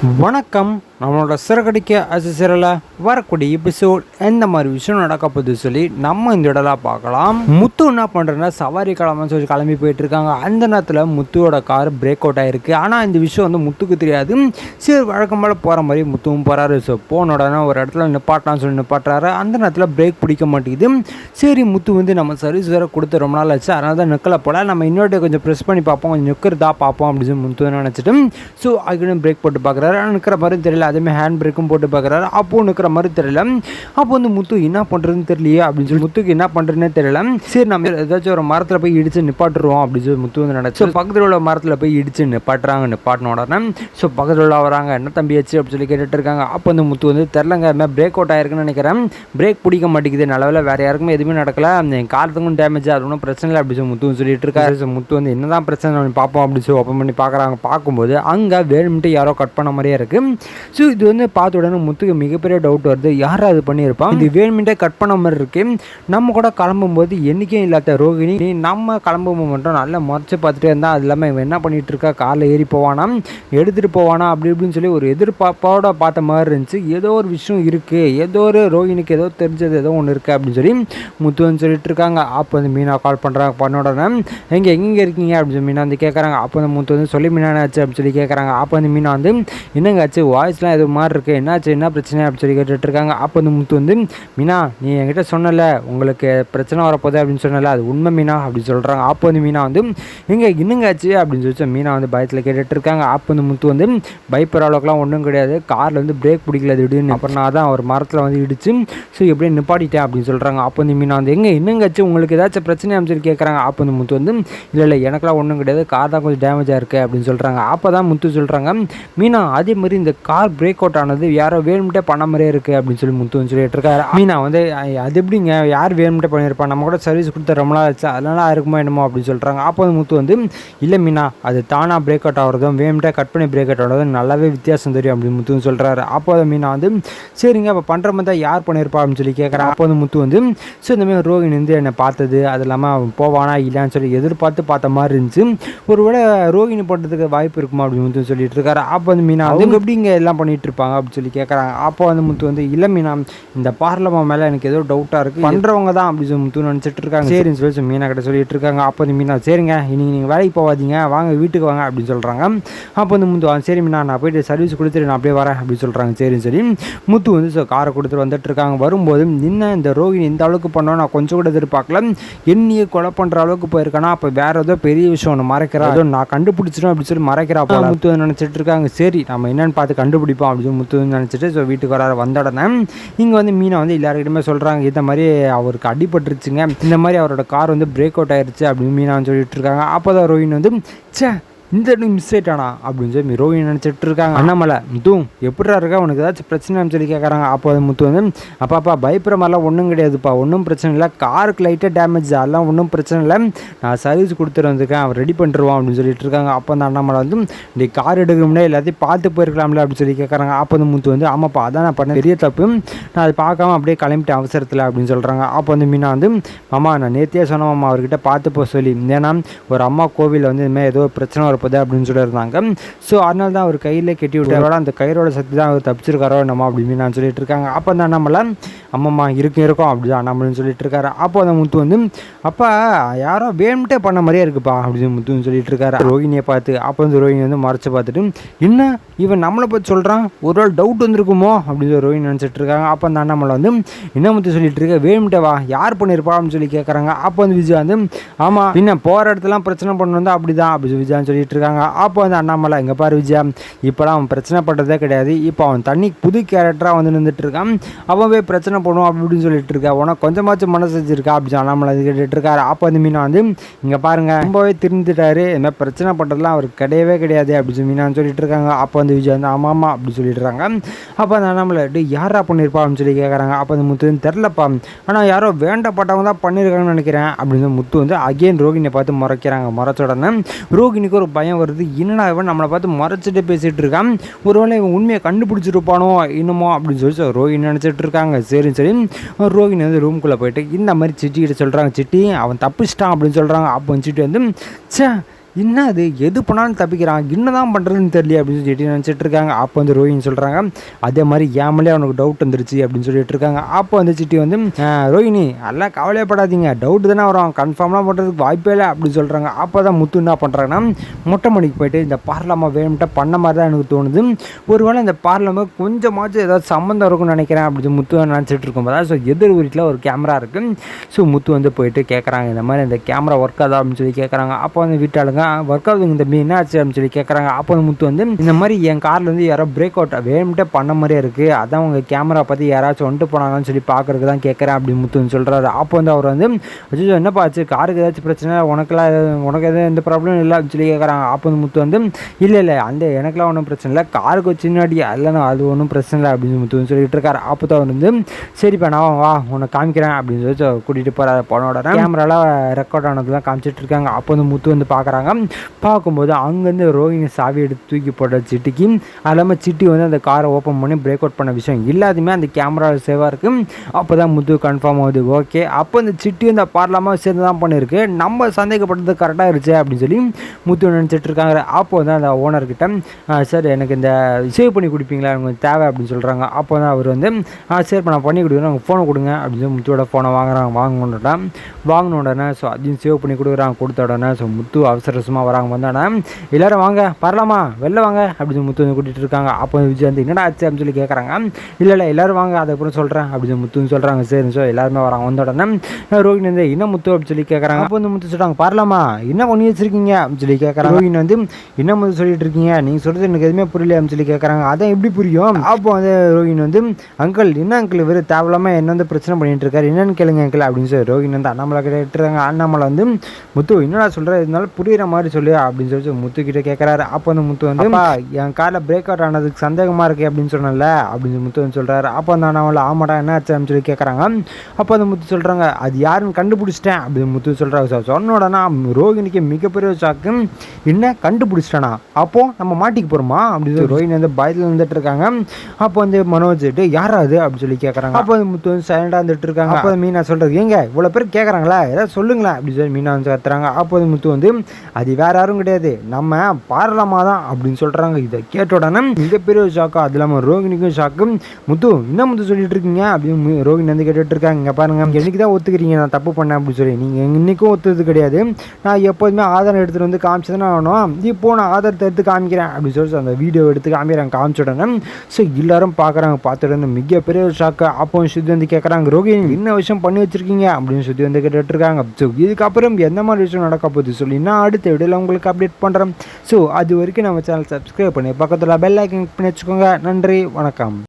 வணக்கம். நம்மளோட சிறகடிக்க அசிசரில் வரக்கூடிய எபிசோட் எந்த மாதிரி விஷயம் நடக்க போகுது சொல்லி நம்ம இந்த இடலாம் பார்க்கலாம். முத்து என்ன பண்ணுறேன்னா சவாரி கிளம்புன்னு சொல்லி கிளம்பி போயிட்டு இருக்காங்க. அந்த நேரத்தில் முத்துவோட கார் பிரேக் அவுட் ஆகிருக்கு. ஆனால் இந்த விஷயம் வந்து முத்துக்கு தெரியாது. சரி, வழக்கம் போல் போகிற மாதிரி முத்துவும் போகிறாரு. ஸோ போன உடனே ஒரு இடத்துல நிப்பாட்டான்னு சொல்லி நிப்பாட்டுறாரு. அந்த நேரத்தில் பிரேக் பிடிக்க மாட்டேங்குது. சரி, முத்து வந்து நம்ம சர்வீஸ் வேறு கொடுத்து ரொம்ப நாள் ஆச்சு, அதனால தான் நிற்கலை போல், நம்ம இன்னொரு கொஞ்சம் ப்ரெஸ் பண்ணி பார்ப்போம், கொஞ்சம் நிற்கிறதா பார்ப்போம் அப்படின்னு சொல்லி முத்து நினச்சிட்டு ஸோ அதுக்குன்னு பிரேக் போட்டு பார்க்குறாரு. நிற்கிற மாதிரி தெரியல. அதேமாதிரி ஹேண்ட் பிரேக்கும் போட்டு பார்க்குறாரு. அப்போ நிற்கிற மாதிரி தெரியல. அப்போ வந்து முத்து என்ன பண்ணுறதுன்னு தெரியலையே அப்படின்னு சொல்லி முத்துக்கு என்ன பண்ணுறதுனே தெரியல. சரி, நம்ம ஏதாச்சும் ஒரு மரத்தில் போய் இடிச்சு நிப்பாட்டுருவோம் அப்படின்னு சொல்லி முத்து வந்து நினச்சி பக்கத்தில் உள்ள மரத்தில் போய் இடிச்சு நிப்பாட்டுறாங்க. நிப்பாட்டின உடனே ஸோ பக்கத்தில் உள்ள வராங்க. என்ன தம்பியாச்சு அப்படின்னு சொல்லி கேட்டுட்டு இருக்காங்க. அப்போ வந்து முத்து வந்து தெரிலங்க, பிரேக் அவுட் ஆயிருக்குன்னு நினைக்கிறேன், பிரேக் பிடிக்க மாட்டேங்குது, நல்லவேளை வேறு யாருக்குமே எதுவுமே நடக்கல, காலத்துக்கும் டேமேஜ், அது ஒன்றும் பிரச்சனை இல்லை அப்படின்னு சொல்லி முத்து சொல்லிட்டு இருக்காரு. ஸோ முத்து வந்து என்னதான் பிரச்சனை பார்ப்போம் அப்படின்னு சொல்லி ஓப்பன் பண்ணி பார்க்குறாங்க. பார்க்கும்போது அங்கே வேணும்ட்டு யாரோ கட் பண்ண மாதிரியே இருக்குது. ஸோ இது வந்து பார்த்த உடனே முத்துக்கு மிகப்பெரிய டவுட் வருது, யாரும் அது பண்ணியிருப்பான், இது வேணுமெண்டே கட் பண்ண மாதிரி இருக்கு. நம்ம கூட கிளம்பும்போது என்றைக்கும் இல்லாத ரோகிணி நம்ம கிளம்பும்போது மட்டும் நல்லா முறைச்சி பார்த்துட்டே இருந்தால், அது இல்லாமல் இவன் என்ன பண்ணிட்டு இருக்கா, காரில் ஏறி போவானா, எடுத்துகிட்டு போவானா அப்படி இப்படின்னு சொல்லி ஒரு எதிர்பார்ப்போட பார்த்த மாதிரி இருந்துச்சு. ஏதோ ஒரு விஷயம் இருக்குது, ஏதோ ஒரு ரோகிணிக்கு ஏதோ தெரிஞ்சது ஏதோ ஒன்று இருக்குது அப்படின்னு சொல்லி முத்துன்னு சொல்லிட்டு இருக்காங்க. அப்போ வந்து மீனா கால் பண்ணுறாங்க. பண்ண உடனே எங்கே இருக்கீங்க அப்படின்னு சொல்லி மீனா வந்து கேட்குறாங்க. அப்போ வந்து முத்து வந்து சொல்லி மீனா ஆச்சு அப்படின்னு சொல்லி கேட்குறாங்க. அப்போ வந்து மீனா வந்து என்னங்க ஆச்சு, வாய்ஸ்லாம் எது மாதிரி இருக்குது, என்னாச்சு, என்ன பிரச்சனை அப்படின்னு சொல்லி கேட்டுட்ருக்காங்க. அப்போ வந்து முத்து வந்து மீனா நீ என்கிட்ட சொன்னல உங்களுக்கு பிரச்சனை வரப்போகுது அப்படின்னு சொன்னல, அது உண்மை மீனா அப்படின்னு சொல்கிறாங்க. அப்போ வந்து மீனா வந்து என்னங்க ஆச்சு அப்படின்னு சொல்லி மீனா வந்து பயத்தில் கேட்டுட்ருக்காங்க. அப்போ வந்து முத்து வந்து பயப்படுற அளவுக்குலாம் ஒன்றும் கிடையாது, காரில் வந்து பிரேக் பிடிக்கல திடீர்னு, அப்புறம் நான் தான் ஒரு மரத்தில் வந்து இடிச்சு ஸோ எப்படியே நிப்பாட்டிட்டேன் அப்படின்னு சொல்கிறாங்க. அப்போ வந்து மீனா வந்து என்னங்க ஆச்சு, உங்களுக்கு ஏதாச்சும் பிரச்சனை அப்படின்னு சொல்லி கேட்குறாங்க. அப்போ வந்து முத்து வந்து இல்லை எனக்குலாம் ஒன்றும் கிடையாது, கார் தான் கொஞ்சம் டேமேஜாக இருக்குது அப்படின்னு சொல்கிறாங்க. அப்போ தான் முத்து சொல்கிறாங்க, மீனா அதே மாதிரி இந்த கார் பிரேக் அவுட் ஆனது யாரோ வேணும்ட்டே பண்ண மாதிரியே இருக்குது அப்படின்னு சொல்லி முத்துன்னு சொல்லிட்டு இருக்காரு. மீனா வந்து அது எப்படிங்க, யார் வேணும்ட்டே பண்ணியிருப்பான், நம்ம கூட சர்வீஸ் கொடுத்த ரொம்ப நாள் ஆச்சு, அதனால இருக்குமோ என்னமோ அப்படின்னு சொல்கிறாங்க. அப்போ வந்து முத்து வந்து இல்லை மீனா, அது தானாக பிரேக் அவுட் ஆகிறதும் வேணும்ட்டே கட் பண்ணி பிரேக் அவுட் ஆகிறதும் நல்லாவே வித்தியாசம் தெரியும் அப்படின்னு முத்துன்னு சொல்கிறாரு. அப்போ வந்து மீனா வந்து சரிங்க, அப்போ பண்ணுற மாதிரி தான் யார் பண்ணியிருப்பா அப்படின்னு சொல்லி கேட்குறான். அப்போ வந்து முத்து வந்து ஸோ இந்தமாதிரி ரோகிணி வந்து என்னை பார்த்தது, அது இல்லாமல் அவன் போவானா இல்லைன்னு சொல்லி எதிர்பார்த்து பார்த்த மாதிரி இருந்துச்சு, ஒருவேளை ரோகிணி பண்ணுறதுக்கு வாய்ப்பு இருக்குமா அப்படின்னு முத்து சொல்லிட்டு இருக்காரு. அப்போ வந்து மீனா வந்து எப்படி இங்கே எல்லாம் பண்ணிட்டு இருப்பாங்க அப்படின்னு சொல்லி கேட்குறாங்க. அப்போ வந்து முத்து வந்து இல்லை மீனா, இந்த பார்லமா மேலே எனக்கு ஏதோ டவுட்டாக இருக்குது, பண்ணுறவங்க தான் அப்படின்னு சொல்லி முத்து நினச்சிட்டு இருக்காங்க. சரின்னு சொல்லி மீனா கிட்ட சொல்லிட்டு இருக்காங்க. அப்போ வந்து மீனா சரிங்க, இன்னைக்கு நீங்கள் வேலைக்கு போகாதீங்க, வாங்க வீட்டுக்கு வாங்க அப்படின்னு சொல்கிறாங்க. அப்போ வந்து முத்து சரி மீனா, நான் போயிட்டு சர்வீஸ் கொடுத்துட்டு நான் அப்படியே வரேன் அப்படின்னு சொல்கிறாங்க. சரின்னு சொல்லி முத்து வந்து ஸோ காரை கொடுத்துட்டு வந்துட்டு இருக்காங்க. வரும்போது இன்னும் இந்த ரோகிணி இந்த அளவுக்கு பண்ணோம் நான் கொஞ்சம் கூட எதிர்பார்க்கல, என்னையே கொலை பண்ணுற அளவுக்கு போயிருக்கானா, அப்போ வேற ஏதோ பெரிய விஷயம் ஒன்று மறைக்கிறா, ஏதோ நான் கண்டுபிடிச்சிடும் அப்படின்னு சொல்லி மறைக்கிறா போல முத்து நினச்சிட்டு இருக்காங்க. சரி, நம்ம என்னன்னு பார்த்து கண்டுபிடிப்போம் அப்படின்னு முத்து நினச்சிட்டு ஸோ வீட்டுக்கு வர வந்த உடனே இங்கே வந்து மீனா வந்து எல்லாருக்கிட்டுமே சொல்கிறாங்க, இந்த மாதிரி அவருக்கு அடிபட்டுருச்சுங்க, இந்த மாதிரி அவரோட கார் வந்து பிரேக் அவுட் ஆயிடுச்சு அப்படின்னு மீனா சொல்லிட்டு இருக்காங்க. அப்போ தான் ரோஹின் வந்து இந்த மிஸ் ஆயிட்டானா அப்படின்னு சொல்லி ரோஹினி நினச்சிட்டு இருக்காங்க. அண்ணாமலை முத்தும் எப்படா இருக்கா, உனக்கு ஏதாச்சும் பிரச்சனைன்னு சொல்லி கேட்குறாங்க. அப்போ அது முத்து வந்து அப்பாப்பா பயப்படுற மாதிரிலாம் ஒன்றும் கிடையாதுப்பா, ஒன்றும் பிரச்சனை இல்லை, காருக்கு லைட்டாக டேமேஜ், அதெல்லாம் ஒன்றும் பிரச்சனை இல்லை, நான் சர்வீஸ் கொடுத்துட்டு வந்திருக்கேன், அவர் ரெடி பண்ணிருவான் அப்படின்னு சொல்லிட்டு இருக்காங்க. அப்போ அந்த அண்ணாமலை வந்து இந்த கார் எடுக்கிற முன்னாடி எல்லாத்தையும் பார்த்து போயிருக்கலாம்ல அப்படின்னு சொல்லி கேட்குறாங்க. அப்போ வந்து முத்து வந்து ஆமாப்பா அதான் நான் பண்ண பெரிய தப்பு, நான் அதை பார்க்காம அப்படியே கிளம்பிட்டேன் அவசரத்தில் அப்படின்னு சொல்கிறாங்க. அப்போ வந்து மீனா வந்து மாமா நான் நேத்தியே சொன்னேன் மாமா அவர்கிட்ட பார்த்து போக சொல்லி, ஏன்னா ஒரு அம்மா கோவிலில் வந்து இதுமாதிரி ஏதோ பிரச்சனை வரப்போகுது அப்படின்னு சொல்லியிருந்தாங்க, ஸோ அதனால தான் அவர் கையில் கட்டி விட்டாரோட அந்த கயிறோட சக்தி தான் அவர் தப்பிச்சிருக்காரோ நம்ம அப்படின்னு நான் சொல்லிட்டு இருக்காங்க. அப்போ அந்த அண்ணாமலை அம்மம்மா இருக்கும் அப்படிதான் அண்ணாமலைன்னு சொல்லிட்டு இருக்காரு. அப்போ அந்த முத்து வந்து அப்பா யாரோ வேணும்ட்டே பண்ண மாதிரியே இருக்குப்பா அப்படின்னு முத்துன்னு சொல்லிட்டு இருக்காரு ரோஹிணியை பார்த்து. அப்போ வந்து ரோஹிணி வந்து மறைச்சு பார்த்துட்டு என்ன இவன் நம்மளை பற்றி சொல்கிறான், ஒரு நாள் டவுட் வந்துருக்குமோ அப்படின்னு சொல்லி ரோஹிணி நினச்சிட்டு இருக்காங்க. அப்போ அந்த அண்ணாமலை வந்து என்ன முத்து சொல்லிட்டு இருக்க, வேணும்ட்டே வா யார் பண்ணியிருப்பா அப்படின்னு சொல்லி கேட்குறாங்க. அப்போ வந்து விஜயா வந்து ஆமாம் பின்ன போகிற இடத்துலாம் பிரச்சனை பண்ணு வந்து அப்படி தான் அப்படி விஜயான்னு சொல்லிட்டு இருக்காங்க. அப்போ வந்து அண்ணாமலை இங்கே பாரு விஜயா, இப்போலாம் அவன் பிரச்சனை பண்ணுறதே கிடையாது, இப்போ அவன் தண்ணி புது கேரக்டராக வந்து நின்றுட்டு இருக்கான், அவன் போய் பிரச்சனை பண்ணுவான் அப்படின்னு சொல்லிட்டு இருக்கா, உனக்கு கொஞ்சமாச்சும் மனசு வச்சிருக்கா அப்படின்னு அண்ணாமலை கேட்டுட்டு இருக்காரு. அப்போ வந்து மீனா வந்து இங்கே பாருங்க ரொம்பவே திருந்துட்டாரு, இந்த மாதிரி பிரச்சனை பண்ணுறதுலாம் அவருக்கு கிடையவே கிடையாது அப்படின்னு சொல்லி மீனான்னு சொல்லிட்டு இருக்காங்க. அப்போ வந்து விஜய் வந்து ஆமாம் அப்படி சொல்லிட்டு இருக்காங்க. அப்போ அந்த அண்ணாமலை யாரா பண்ணியிருப்பா அப்படின்னு சொல்லி கேட்குறாங்க. அப்போ வந்து முத்து வந்து தெரிலப்பா, ஆனால் யாரோ வேண்டப்பட்டவங்க தான் பண்ணியிருக்காங்கன்னு நினைக்கிறேன் அப்படின்னு முத்து வந்து அகெயின் ரோகிணியை பார்த்து முறைக்கிறாங்க. முறைச்ச உடனே ரோகிணிக்கு ஒரு பயம் வருது, என்னடா இவன் நம்மளை பார்த்து மறைச்சிட்டு பேசிகிட்டு இருக்கான், ஒருவேளை இவன் உண்மையை கண்டுபிடிச்சிருப்பானோ இன்னுமோ அப்படின்னு சொல்லி ரோஹிணி நினச்சிட்டு இருக்காங்க. சரின்னு சரி ரோஹிணி வந்து ரூம்குள்ளே போயிட்டு இந்த மாதிரி சிட்டிக்கிட்ட சொல்கிறாங்க, சிட்டி அவன் தப்பிச்சிட்டான் அப்படின்னு சொல்கிறாங்க. அப்போ சிட்டி வந்து என்ன அது எது பண்ணாலும் தப்பிக்கிறான், என்னதான் பண்ணுறதுன்னு தெரியல அப்படின்னு சொல்லிட்டு நினச்சிட்டு இருக்காங்க. அப்போ வந்து ரோஹிணி சொல்கிறாங்க, அதே மாதிரி ஏமலே அவனுக்கு டவுட் வந்துருச்சு அப்படின்னு சொல்லிட்டு இருக்காங்க. அப்போ வந்து சிட்டி வந்து ரோஹிணி எல்லாம் கவலையப்படாதீங்க, டவுட் தானே வரும், கன்ஃபார்ம்லாம் பண்ணுறதுக்கு வாய்ப்பே இல்லை அப்படின்னு சொல்கிறாங்க. அப்போ தான் முத்து என்ன பண்ணுறாங்கன்னா மொட்டை மணிக்கு போயிட்டு இந்த பார்லாமா வேணும்ட்ட பண்ண மாதிரி தான் எனக்கு தோணுது, ஒருவேளை இந்த பார்லாமா கொஞ்சமாச்சும் ஏதாவது சம்மந்தம் இருக்கும்னு நினைக்கிறேன் அப்படின்னு முத்து நினச்சிட்டு இருக்கும்போது ஸோ எதிர் வீட்டில் ஒரு கேமரா இருக்குது. ஸோ முத்து வந்து போயிட்டு கேட்குறாங்க, இந்த மாதிரி இந்த கேமரா ஒர்க் ஆகுதா அப்படின்னு சொல்லி கேட்குறாங்க. அப்போ வந்து வீட்டாளுங்க ஒர்க் ஆகுது இந்த மீன் என்ன ஆச்சு அப்படின்னு சொல்லி கேட்குறாங்க. அப்போ வந்து முத்து வந்து இந்த மாதிரி என் காரில் வந்து யாரோ பிரேக் அவுட் வேணும்ட்டே பண்ண மாதிரியே இருக்குது, அதான் உங்கள் கேமரா பற்றி யாராச்சும் வந்துட்டு போனாங்கன்னு சொல்லி பார்க்குறதுக்கு தான் கேட்குறேன் அப்படின்னு முத்துன்னு சொல்கிறாரு. அப்போ வந்து அவர் வந்து அஜிஜோ என்னப்பா ஆச்சு, காருக்கு ஏதாச்சும் பிரச்சனை, உனக்கு எதுவும் எந்த ப்ராப்ளம் இல்லை அப்படின்னு சொல்லி கேட்குறாங்க. அப்போ வந்து முத்து வந்து இல்லை அந்த எனக்குலாம் ஒன்றும் பிரச்சனை இல்லை, காருக்கு சின்னாடி இல்லைன்னா அது ஒன்றும் பிரச்சனை இல்லை அப்படின்னு முத்துன்னு சொல்லிட்டு இருக்காரு. அப்போ தான் வந்து சரிப்பா நான் வா உன்னை காமிக்கிறேன் அப்படின்னு சொல்லி கூட்டிகிட்டு போகிற பொண்ணோட கேமராலாம் ரெக்கார்ட் ஆனதுலாம் காமிச்சிட்டு இருக்காங்க. அப்போ வந்து முத்து வந்து பார்க்குறாங்க. பார்க்கும்போது அங்கேருந்து ரோஹிணி சாவி எடுத்து தூக்கி போட்ட சிட்டிக்கு அது இல்லாமல் சிட்டி வந்து அந்த காரை ஓப்பன் பண்ணி பிரேக் அவுட் பண்ண விஷயம் எல்லாத்தையுமே அந்த கேமரா சேவாக இருக்குது. அப்போ தான் முத்து கன்ஃபார்ம் ஆகுது, ஓகே அப்போ இந்த சிட்டி வந்து பார்லாமல் சேர்ந்து தான் பண்ணியிருக்கு, நம்ம சந்தேகப்பட்டது கரெக்டாக இருந்துச்சு அப்படின்னு சொல்லி முத்து நினச்சிட்டு இருக்காங்க. அப்போ வந்து அந்த ஓனர்கிட்ட சார் எனக்கு இந்த சேவ் பண்ணி கொடுப்பீங்களா, எனக்கு தேவை அப்படின்னு சொல்கிறாங்க. அப்போ தான் அவர் வந்து சரி நான் பண்ணி கொடுக்குறேன், அவங்க ஃபோனை கொடுங்க அப்படின்னு சொல்லி முத்துவோட ஃபோனை வாங்கின உடனே ஸோ அதையும் சேவ் பண்ணி கொடுத்த உடனே ஸோ முத்து அவசரமாக வராங்க. வந்தானே எல்லோரும் வாங்க வரலாமா வெளில வாங்க அப்படின்னு முத்து வந்து கூட்டிகிட்டு இருக்காங்க. அப்போ விஜய் வந்து என்னடா ஆச்சு அப்படின்னு சொல்லி கேட்குறாங்க. இல்லை எல்லோரும் வாங்க அதுக்கப்புறம் சொல்கிறேன் அப்படின்னு முத்துன்னு சொல்கிறாங்க. சரி ஸோ எல்லாருமே வராங்க. வந்த உடனே ரோஹிணி வந்து என்ன முத்து அப்படின்னு சொல்லி கேட்குறாங்க. அப்போ வந்து முத்து சொல்கிறாங்க வரலாமா என்ன பண்ணி வச்சிருக்கீங்க அப்படின்னு சொல்லி கேட்குறாங்க. ரோஹிணி வந்து என்ன முத்து சொல்லிட்டு இருக்கீங்க, நீங்கள் சொல்கிறது எனக்கு எதுவுமே புரியல அப்படின்னு சொல்லி கேட்குறாங்க. அதான் எப்படி புரியும். அப்போ வந்து ரோஹிணி வந்து அங்கிள் என்ன அங்கிள் இவர் தேவையில்லாமல் என்ன வந்து பிரச்சனை பண்ணிட்டு இருக்காரு, என்னன்னு கேளுங்க அங்கிள் அப்படின்னு சொல்லி ரோஹிணி வந்து அண்ணாமலை கிட்ட எடுத்துருக்காங்க. அண்ணாமலை வந்து முத்து என்னடா சொல்கிற, இதனால புரியுற மாதிரி சொல்லு அப்படின்னு சொல்லி முத்து கிட்ட கேட்குறாரு. அப்போ வந்து முத்து வந்து என் காரில் பிரேக் அவுட் ஆனதுக்கு சந்தேகமாக இருக்குது அப்படின்னு சொன்னல அப்படின்னு முத்து வந்து சொல்கிறாரு. அப்போ அந்த அண்ணாமலை ஆமாடா என்ன ஆச்சு அப்படின்னு சொல்லி கேட்குறாங்க. அப்போ அந்த முத்து சொல்கிறாங்க அது யாருன்னு கண்டுபிடிச்சிட்டேன் அப்படின்னு முத்து சொல்கிறாங்க. சார் சொன்ன உடனே ரோஹிணிக்கு மிகப்பெரிய சாக்கு, என்ன கண்டுபிடிச்சிட்டானா அப்போ நம்ம மாட்டிக்கு போகிறோமா அப்படின்னு சொல்லி ரோஹிணி வந்து பயத்தில் வந்துட்டு இருக்காங்க. அப்போ வந்து மனோஜ் யாராது அப்படின்னு சொல்லி கேட்குறாங்க. அப்போ வந்து முத்து வந்து சைலண்டாக வந்துட்டு இருக்காங்க. அப்போ மீனா சொல்கிறது ஏங்க இவ்வளோ பேர் கேட்குறாங்களா ஏதாவது சொல்லுங்களேன் அப்படின்னு சொல்லி மீனா வந்து கத்துறாங்க. அப்போ வந்து முத்து வந்து அது வேற யாரும் கிடையாது நம்ம பார்லாமா தான் அப்படின்னு சொல்கிறாங்க. இதை கேட்ட உடனே மிகப்பெரிய ஷாக்கு, அது இல்லாமல் ரோஹிணிக்கும் ஷாக்கு. முத்து என்ன முத்து சொல்லிட்டு இருக்கீங்க அப்படின்னு ரோஹிணி வந்து கேட்டுட்டு இருக்காங்க. இங்கே பாருங்க என்னைக்கு தான் ஒத்துக்கிறீங்க நான் தப்பு பண்ணேன் அப்படின்னு சொல்லி, நீங்கள் இன்றைக்கும் ஒத்துறது கிடையாது, நான் எப்போதுமே ஆதாரம் எடுத்துகிட்டு வந்து காமிச்சு தானே ஆகணும், இப்போ நான் ஆதாரத்தை எடுத்து காமிக்கிறேன் அப்படின்னு சொல்லி அந்த வீடியோ எடுத்து காமிச்ச உடனே ஸோ எல்லாரும் பார்க்குறாங்க. பார்த்த உடனே மிகப்பெரிய ஷாக்கு. அப்போ சுத்தி வந்து கேட்குறாங்க ரோஹிணி என்ன விஷயம் பண்ணி வச்சிருக்கீங்க அப்படின்னு சுத்தி வந்து கேட்டுட்டு இருக்காங்க. ஸோ இதுக்கப்புறம் எந்த மாதிரி விஷயம் நடக்க போகுது சொல்லி நான் அடுத்த வீடியோவில் உங்களுக்கு அப்டேட் பண்ணுறேன். ஸோ அது வரைக்கும் நம்ம சேனல் சப்ஸ்கிரைப் பண்ணி பக்கத்தில் பெல் ஐக்கன் பண்ணி வச்சுக்கோங்க. நன்றி, வணக்கம்.